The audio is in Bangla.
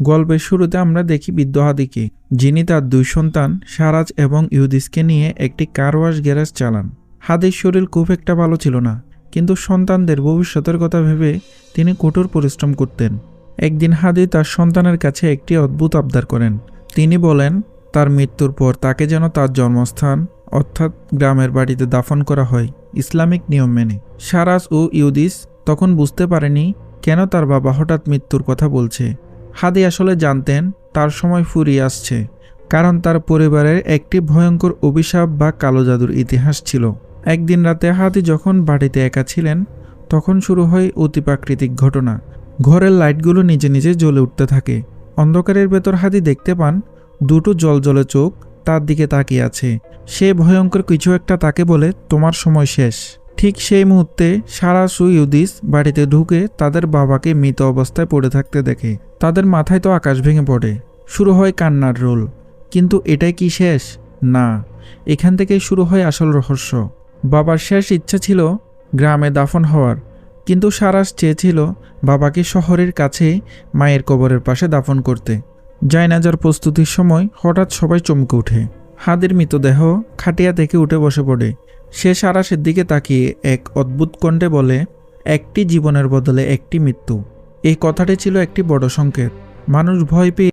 গল্পের শুরুতে আমরা দেখি বৃদ্ধ হাদিকে, যিনি তার দুই সন্তান সারাজ এবং ইউদিসকে নিয়ে একটি কার ওয়াশ গ্যারেজ চালান। হাদির শরীর খুব একটা ভালো ছিল না, কিন্তু সন্তানদের ভবিষ্যতের কথা ভেবে তিনি কঠোর পরিশ্রম করতেন। একদিন হাদি তার সন্তানের কাছে একটি অদ্ভুত আবদার করেন। তিনি বলেন তার মৃত্যুর পর তাকে যেন তার জন্মস্থান অর্থাৎ গ্রামের বাড়িতে দাফন করা হয় ইসলামিক নিয়ম মেনে। সারাজ ও ইউদিস তখন বুঝতে পারেনি কেন তার বাবা হঠাৎ মৃত্যুর কথা বলছে। হাদি আসলে জানতেন তার সময় ফুরিয়ে আসছে, কারণ তার পরিবারের একটি ভয়ঙ্কর অভিশাপ বা কালো জাদুর ইতিহাস ছিল। একদিন রাতে হাদি যখন বাড়িতে একা ছিলেন, তখন শুরু হয় অতিপ্রাকৃতিক ঘটনা। ঘরের লাইটগুলো নিজে নিজে জ্বলে উঠতে থাকে। অন্ধকারের ভেতর হাদি দেখতে পান দুটো জলজলে চোখ তার দিকে তাকিয়ে আছে। সে ভয়ঙ্কর কিছু একটা তাকে বলে, তোমার সময় শেষ। ঠিক সেই মুহূর্তে সারাজ ও ইউদিস বাড়িতে ঢুকে তাদের বাবাকে মৃত অবস্থায় পড়ে থাকতে দেখে। তাদের মাথায় তো আকাশ ভেঙে পড়ে। শুরু হয় কান্নার রোল। কিন্তু এটাই কি শেষ? না, এখান থেকেই শুরু হয় আসল রহস্য। বাবার শেষ ইচ্ছা ছিল গ্রামে দাফন হওয়ার, কিন্তু সারাজ চেয়েছিল বাবাকে শহরের কাছে মায়ের কবরের পাশে দাফন করতে। জায়নাজার প্রস্তুতির সময় হঠাৎ সবাই চমকে ওঠে। হাদির মৃতদেহ খাটিয়া থেকে উঠে বসে পড়ে। সে সারাসের দিকে তাকিয়ে এক অদ্ভুত কণ্ঠে বলে, একটি জীবনের বদলে একটি মৃত্যু। এই কথাটি ছিল একটি বড় সংকেত। মানুষ ভয় পেয়ে